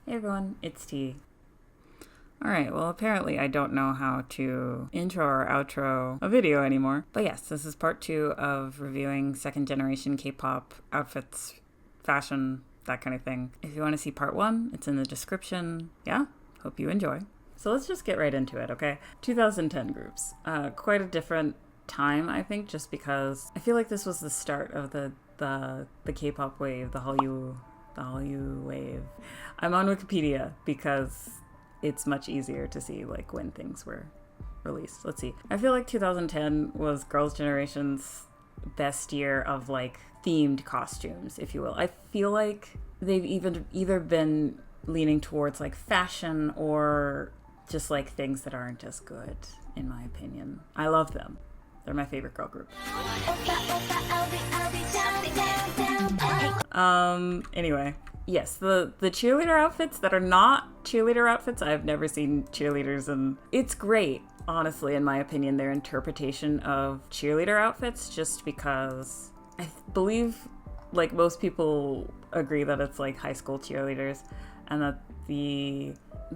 Hey everyone, it's T. Alright, well apparently I don't know how to intro or outro a video anymore. But yes, this is part 2 of reviewing second generation K-pop outfits, fashion, that kind of thing. If you want to see part 1, it's in the description. Yeah, hope you enjoy. So let's just get right into it, okay? 2010 groups. Quite a different time, I think, just because I feel like this was the start of the K-pop wave, the Hallyu wave. I'm on Wikipedia because it's much easier to see like when things were released. Let's see. I feel like 2010 was Girls' Generation's best year of like themed costumes, if you will. I feel like they've either been leaning towards like fashion or just like things that aren't as good, in my opinion. I love them. They're my favorite girl group. Anyway, yes, the cheerleader outfits that are not cheerleader outfits, I've never seen cheerleaders, and it's great, honestly, in my opinion, their interpretation of cheerleader outfits, just because I believe, like, most people agree that it's like high school cheerleaders, and that the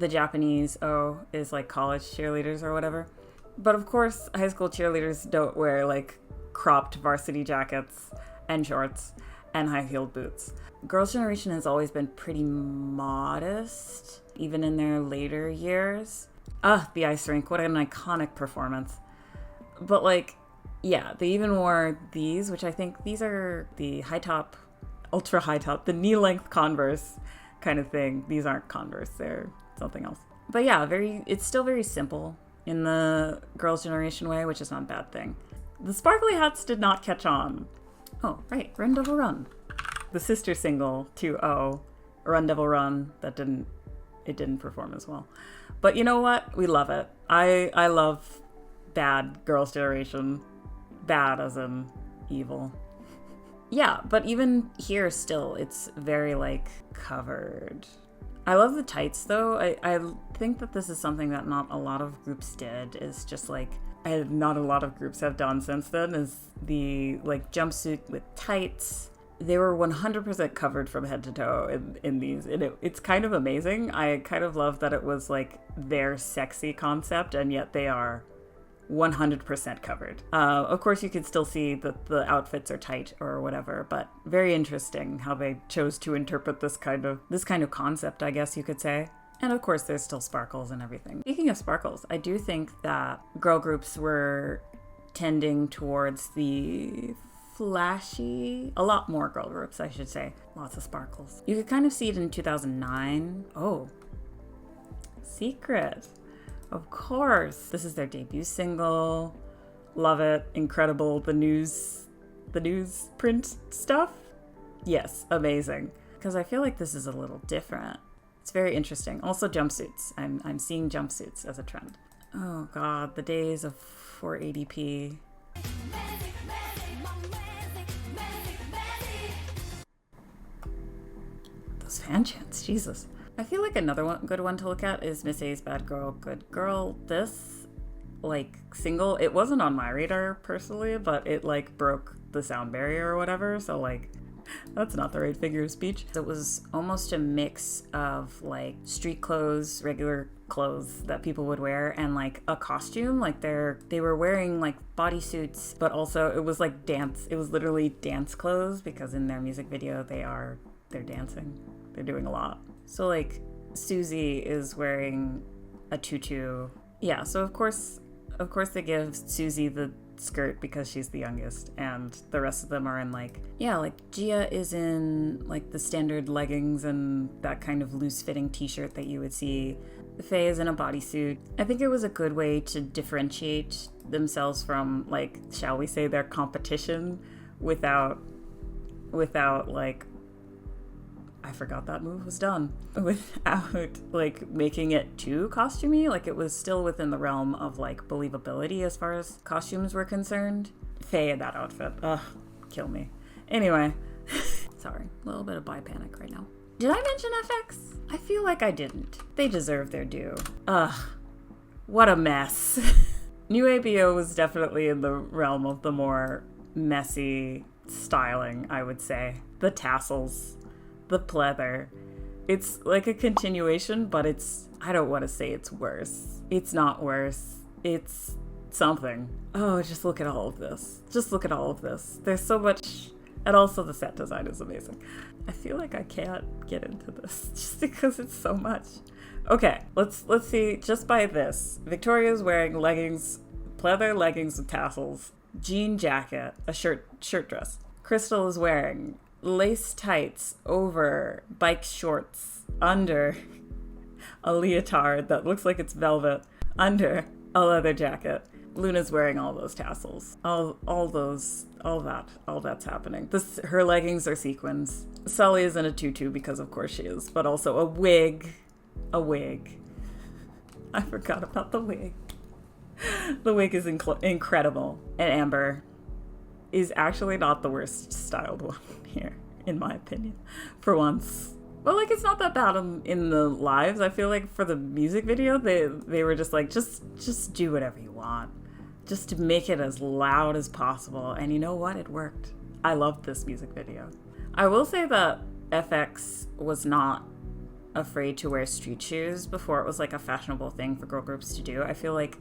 Japanese is like college cheerleaders or whatever. But of course, high school cheerleaders don't wear like cropped varsity jackets and shorts and high-heeled boots. Girls' Generation has always been pretty modest, even in their later years. The ice rink, what an iconic performance. But like, yeah, they even wore these, which I think these are the high top, ultra high top, the knee-length Converse kind of thing. These aren't Converse, they're something else. But yeah, it's still very simple in the Girls' Generation way, which is not a bad thing. The sparkly hats did not catch on. Oh, right, Run Devil Run. The Sistar single to Run Devil Run, it didn't perform as well. But you know what? We love it. I love bad Girls' Generation. Bad as in evil. Yeah, but even here still, it's very like covered. I love the tights though. I think that this is something that not a lot of groups did, is just like, not a lot of groups have done since then, is the like jumpsuit with tights. They were 100% covered from head to toe in these, and it's kind of amazing. I kind of love that it was like their sexy concept, and yet they are 100% covered. Of course, you can still see that the outfits are tight or whatever, but very interesting how they chose to interpret this kind of concept, I guess you could say. And of course, there's still sparkles and everything. Speaking of sparkles, I do think that girl groups were tending towards the flashy, a lot more girl groups, I should say. Lots of sparkles. You could kind of see it in 2009. Oh, Secret. Of course. This is their debut single. Love it. Incredible. The news print stuff. Yes, amazing. Because I feel like this is a little different. It's very interesting. Also jumpsuits. I'm seeing jumpsuits as a trend. Oh god, the days of 480p. Those fan chants, Jesus. I feel like another good one to look at is Miss A's Bad Girl, Good Girl. This, like, single, it wasn't on my radar personally, but it, like, broke the sound barrier or whatever, so, like, that's not the right figure of speech. It was almost a mix of, like, street clothes, regular clothes that people would wear, and, like, a costume. Like, they were wearing, like, bodysuits, but also it was, like, dance. It was literally dance clothes, because in their music video, they're dancing. They're doing a lot. So, like, Suzy is wearing a tutu. Yeah, so of course they give Suzy the skirt because she's the youngest, and the rest of them are in, like, yeah, like, Gia is in, like, the standard leggings and that kind of loose-fitting t-shirt that you would see. Faye is in a bodysuit. I think it was a good way to differentiate themselves from, like, shall we say, their competition without, like, I forgot that move was done, without like making it too costumey. Like, it was still within the realm of like believability as far as costumes were concerned. Faye in that outfit, ugh, kill me. Anyway, sorry, a little bit of bi panic right now. Did I mention FX? I feel like I didn't. They deserve their due. Ugh, what a mess. New ABO was definitely in the realm of the more messy styling, I would say. The tassels, the pleather, It's like a continuation, but I don't want to say it's worse. It's not worse. It's something. Oh, just look at all of this. Just look at all of this. There's so much, and also the set design is amazing. I feel like I can't get into this just because it's so much. Okay, let's see, just by this. Victoria's wearing leggings, pleather leggings with tassels, jean jacket, a shirt dress. Crystal is wearing lace tights over bike shorts under a leotard that looks like it's velvet under a leather jacket. Luna's wearing all those tassels. All that's happening. Her leggings are sequins. Sully is in a tutu because of course she is, but also a wig. A wig. I forgot about the wig. The wig is incredible. And Amber is actually not the worst styled one here, in my opinion, for once. Well, like, it's not that bad in the lives. I feel like for the music video, they were just like, just do whatever you want. Just to make it as loud as possible. And you know what? It worked. I loved this music video. I will say that FX was not afraid to wear street shoes before it was like a fashionable thing for girl groups to do. I feel like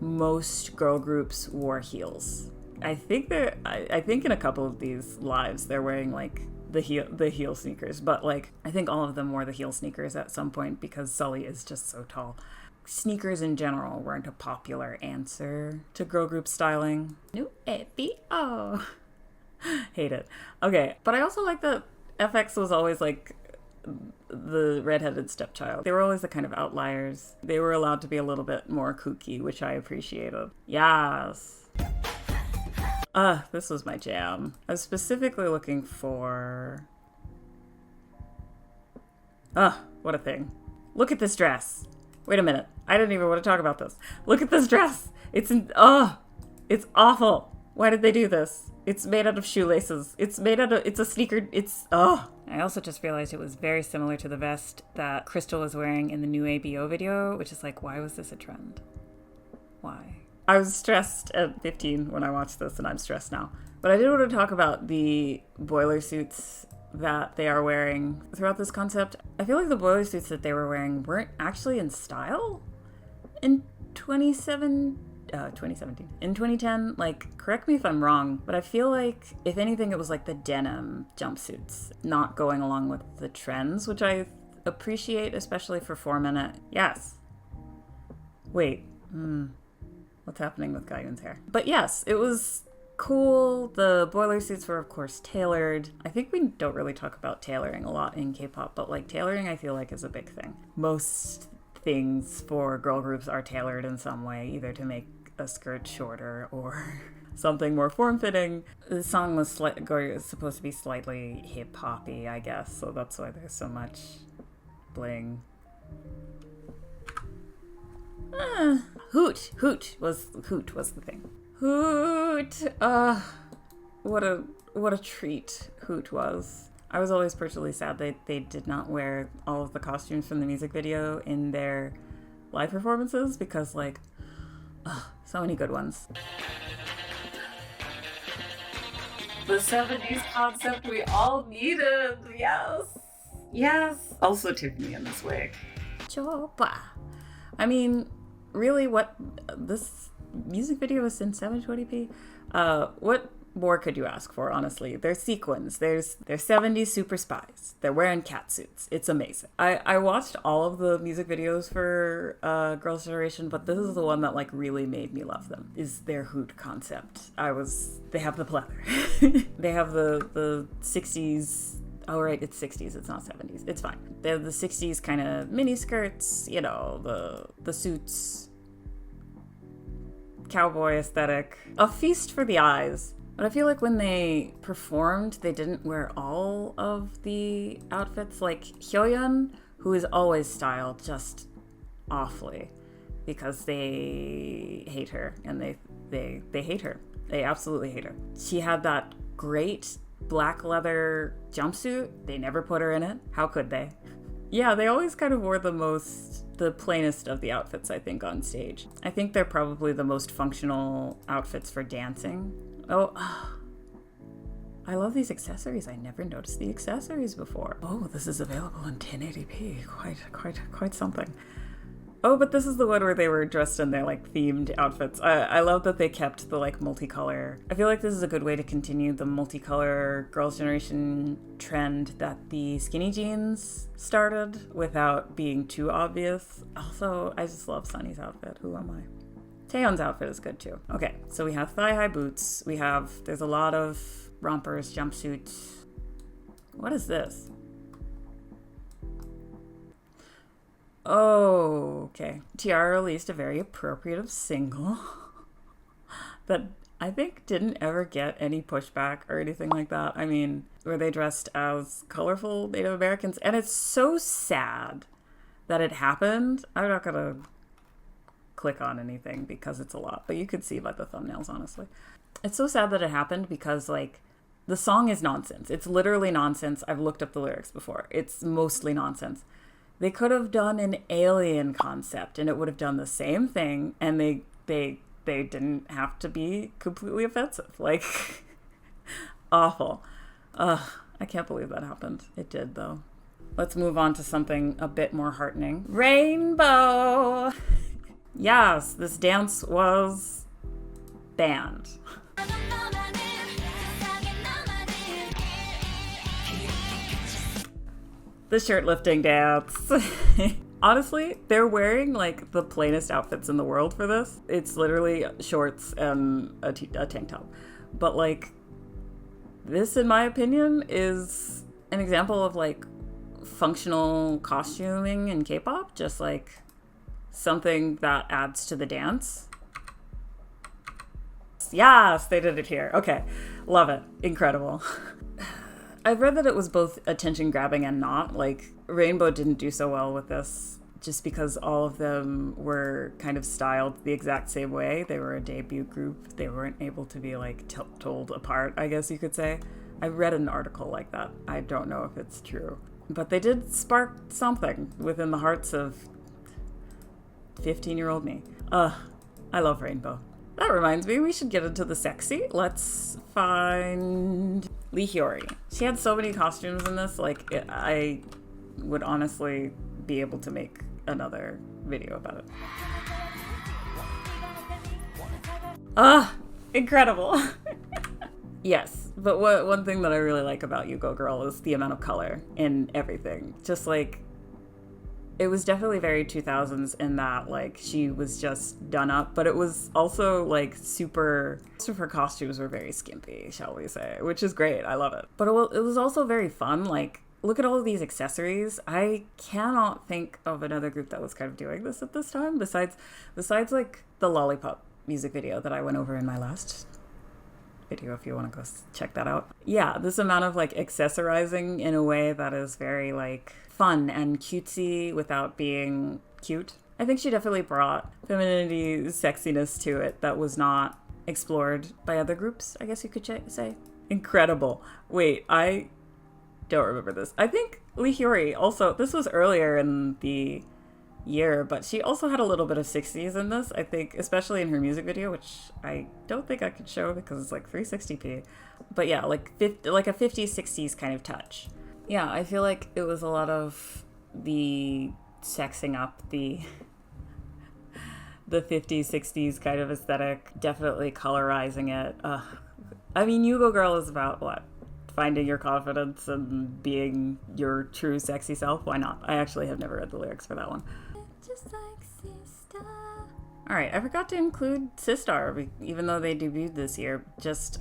most girl groups wore heels. I think in a couple of these lives they're wearing like the heel sneakers, but like I think all of them wore the heel sneakers at some point because Sully is just so tall. Sneakers in general weren't a popular answer to girl group styling. No EPO. Hate it. Okay, but I also like that FX was always like the redheaded stepchild. They were always the kind of outliers. They were allowed to be a little bit more kooky, which I appreciated. Yes. This was my jam. I was specifically looking for... what a thing. Look at this dress. Wait a minute. I didn't even want to talk about this. Look at this dress. It's awful. Why did they do this? It's made out of shoelaces. It's a sneaker. I also just realized it was very similar to the vest that Crystal was wearing in the new ABO video, which is like, why was this a trend? Why? I was stressed at 15 when I watched this, and I'm stressed now. But I did want to talk about the boiler suits that they are wearing throughout this concept. I feel like the boiler suits that they were wearing weren't actually in style in 2017. In 2010, like, correct me if I'm wrong, but I feel like, if anything, it was like the denim jumpsuits not going along with the trends, which I appreciate, especially for 4-minute. Yes. Wait. What's happening with Guyun's hair? But yes, it was cool. The boiler suits were, of course, tailored. I think we don't really talk about tailoring a lot in K-pop, but like tailoring I feel like is a big thing. Most things for girl groups are tailored in some way, either to make a skirt shorter or something more form-fitting. The song was supposed to be slightly hip-hoppy, I guess, so that's why there's so much bling. Hoot was the thing. Hoot! What a treat Hoot was. I was always partially sad they did not wear all of the costumes from the music video in their live performances because, like, so many good ones. The 70s concept we all needed. Yes. Yes. Also Tiffany in this wig. Chopa. I mean, really, what this music video is in 720p? What more could you ask for, honestly? There's sequins. They're 70s super spies. They're wearing cat suits. It's amazing. I watched all of the music videos for Girls' Generation, but this is the one that like really made me love them, is their Hoot concept. They have the pleather. They have the 60s. Oh, right, it's 60s, it's not 70s. It's fine. They have the 60s kind of mini skirts, you know, the suits, cowboy aesthetic. A feast for the eyes. But I feel like when they performed, they didn't wear all of the outfits. Like Hyoyeon, who is always styled just awfully because they hate her, and they hate her. They absolutely hate her. She had that great black leather jumpsuit. They never put her in it. How could they? Yeah, they always kind of wore the plainest of the outfits, I think, on stage. I think they're probably the most functional outfits for dancing. Oh, I love these accessories. I never noticed the accessories before. Oh, this is available in 1080p. Quite something. Oh, but this is the one where they were dressed in their like themed outfits. I love that they kept the like multicolor. I feel like this is a good way to continue the multicolor girls' generation trend that the skinny jeans started without being too obvious. Also, I just love Sunny's outfit. Who am I? Taeyeon's outfit is good too. Okay, so we have thigh-high boots. There's a lot of rompers, jumpsuits. What is this? Oh, okay. T-ara released a very appropriate single that I think didn't ever get any pushback or anything like that. I mean, where they dressed as colorful Native Americans. And it's so sad that it happened. I'm not gonna click on anything because it's a lot, but you could see by the thumbnails, honestly. It's so sad that it happened because, like, the song is nonsense. It's literally nonsense. I've looked up the lyrics before. It's mostly nonsense. They could have done an alien concept and it would have done the same thing, and they didn't have to be completely offensive. Like, awful. Ugh, I can't believe that happened. It did, though. Let's move on to something a bit more heartening. Rainbow! Yes, this dance was banned. The shirt lifting dance. Honestly, they're wearing like the plainest outfits in the world for this. It's literally shorts and a tank top. But like, this, in my opinion, is an example of like functional costuming in K-pop. Just like something that adds to the dance. Yes, they did it here. Okay, love it. Incredible. I've read that it was both attention grabbing and not. Like, Rainbow didn't do so well with this just because all of them were kind of styled the exact same way. They were a debut group. They weren't able to be like told apart, I guess you could say. I read an article like that. I don't know if it's true. But they did spark something within the hearts of 15-year-old me. I love Rainbow. That reminds me, we should get into the sexy. Let's find Hyori. She had so many costumes in this, like, I would honestly be able to make another video about it. Incredible. Yes, but one thing that I really like about You Go Girl is the amount of color in everything. Just like, it was definitely very 2000s in that, like, she was just done up, but it was also, like, super her costumes were very skimpy, shall we say, which is great. I love it. But it was also very fun. Like, look at all of these accessories. I cannot think of another group that was kind of doing this at this time, besides, like, the Lollipop music video that I went over in my last video, if you want to go check that out. Yeah, this amount of, like, accessorizing in a way that is very, like, fun and cutesy without being cute. I think she definitely brought femininity, sexiness to it that was not explored by other groups, I guess you could say. Incredible. Wait, I don't remember this. I think Hyori also, this was earlier in the year, but she also had a little bit of 60s in this, I think, especially in her music video, which I don't think I could show because it's like 360p. But yeah, like a 50s, 60s kind of touch. Yeah, I feel like it was a lot of the sexing up the 50s, 60s kind of aesthetic, definitely colorizing it. I mean, You Go Girl is about what? Finding your confidence and being your true sexy self. Why not? I actually have never read the lyrics for that one. Just like Sistar. All right, I forgot to include Sistar, even though they debuted this year.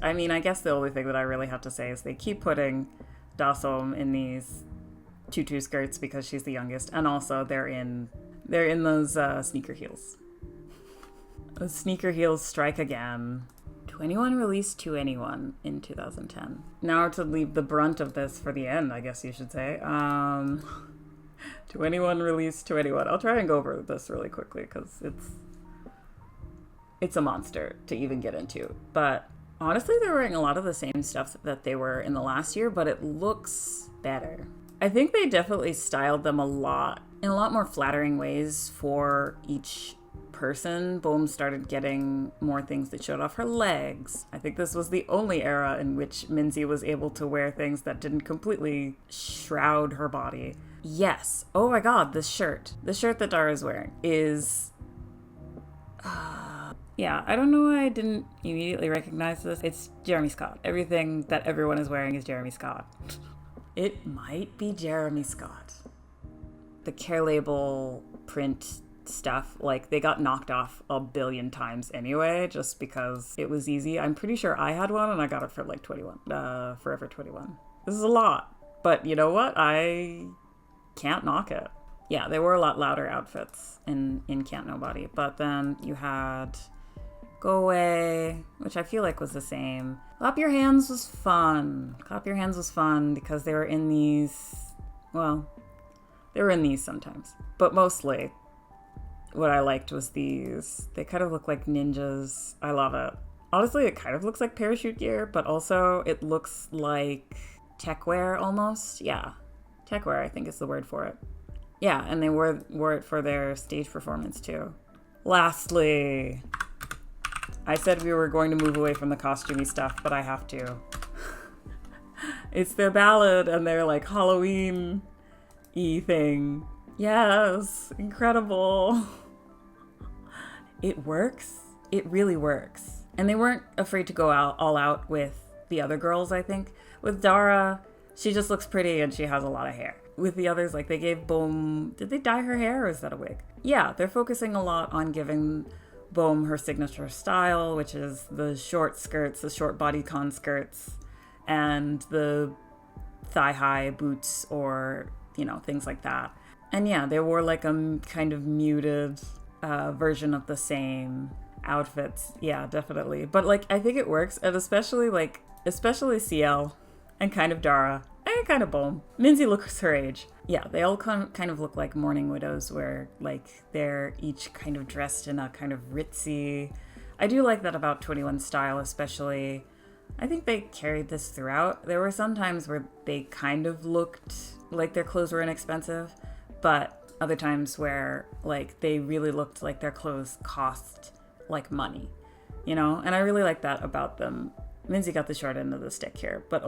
I mean, I guess the only thing that I really have to say is they keep putting Dasom in these tutu skirts because she's the youngest, and also they're in those sneaker heels. Those sneaker heels strike again. 21 released to anyone in 2010. Now to leave the brunt of this for the end, I guess you should say. 21 released to anyone. I'll try and go over this really quickly because it's a monster to even get into. But honestly, they're wearing a lot of the same stuff that they were in the last year, but it looks better. I think they definitely styled them in a lot more flattering ways for each person, Boom started getting more things that showed off her legs. I think this was the only era in which Minzy was able to wear things that didn't completely shroud her body. Yes. Oh my god, this shirt. The shirt that Dara is wearing is... yeah, I don't know why I didn't immediately recognize this. It's Jeremy Scott. Everything that everyone is wearing is Jeremy Scott. It might be Jeremy Scott. The Care Label print stuff, like, they got knocked off a billion times anyway, just because it was easy. I'm pretty sure I had one and I got it for like 21, Forever 21. This is a lot, but you know what? I can't knock it. Yeah, they were a lot louder outfits in Can't Nobody, but then you had Go Away, which I feel like was the same. Clap Your Hands was fun. Clap Your Hands was fun because they were in these, well, they were in these sometimes, but mostly what I liked was these. They kind of look like ninjas. I love it. Honestly, it kind of looks like parachute gear, but also it looks like tech wear almost. Yeah, tech wear, I think is the word for it. Yeah, and they wore it for their stage performance too. Lastly, I said we were going to move away from the costumey stuff, but I have to. It's their ballad and their like Halloween-y thing. Yes, incredible. It works. It really works. And they weren't afraid to go all out with the other girls, I think. With Dara, she just looks pretty and she has a lot of hair. With the others, like, they gave Boom... Did they dye her hair or is that a wig? Yeah, they're focusing a lot on giving Boom her signature style, which is the short skirts, the short bodycon skirts, and the thigh-high boots or, you know, things like that. And yeah, they wore like a kind of muted version of the same outfits. Yeah, definitely. But like, I think it works. And especially CL and kind of Dara and kind of Boom. Minzy looks her age. Yeah, they all kind of look like mourning widows where like they're each kind of dressed in a kind of ritzy. I do like that about 21's style, especially. I think they carried this throughout. There were some times where they kind of looked like their clothes were inexpensive, but other times where like they really looked like their clothes cost like money, you know? And I really like that about them. Minzy got the short end of the stick here, but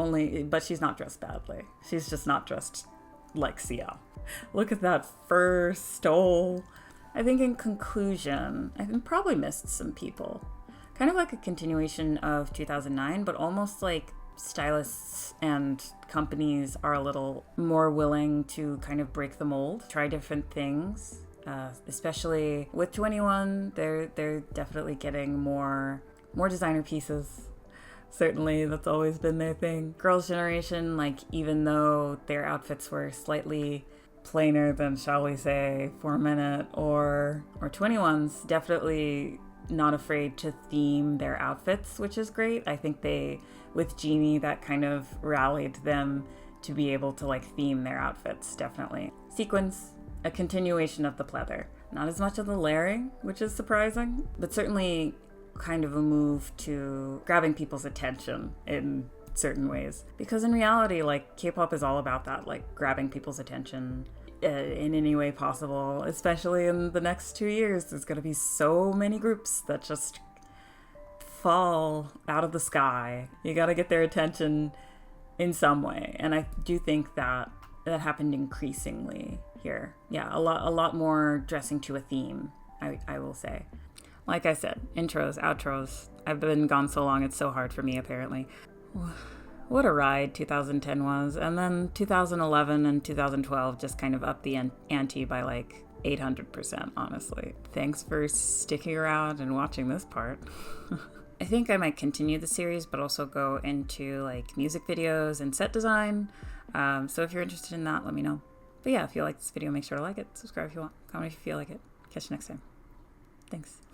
she's not dressed badly. She's just not dressed like CL. Look at that fur stole. I think in conclusion, I've probably missed some people. Kind of like a continuation of 2009, but almost like stylists and companies are a little more willing to kind of break the mold, try different things. Especially with 21, they're definitely getting more designer pieces. Certainly, that's always been their thing. Girls' Generation, like, even though their outfits were slightly plainer than, shall we say, 4 Minute or 21's, definitely not afraid to theme their outfits, which is great. I think with Genie, that kind of rallied them to be able to like theme their outfits, definitely. Sequins, a continuation of the pleather. Not as much of the layering, which is surprising, but certainly kind of a move to grabbing people's attention in certain ways. Because in reality, like, K-pop is all about that, like, grabbing people's attention in any way possible, especially in the next 2 years. There's going to be so many groups that just fall out of the sky. You got to get their attention in some way, and I do think that happened increasingly here. Yeah, a lot more dressing to a theme, I will say. Like I said, intros, outros. I've been gone so long, it's so hard for me, apparently. What a ride 2010 was. And then 2011 and 2012 just kind of upped the ante by like 800%, honestly. Thanks for sticking around and watching this part. I think I might continue the series, but also go into like music videos and set design. So if you're interested in that, let me know. But yeah, if you like this video, make sure to like it, subscribe if you want, comment if you feel like it. Catch you next time. Thanks.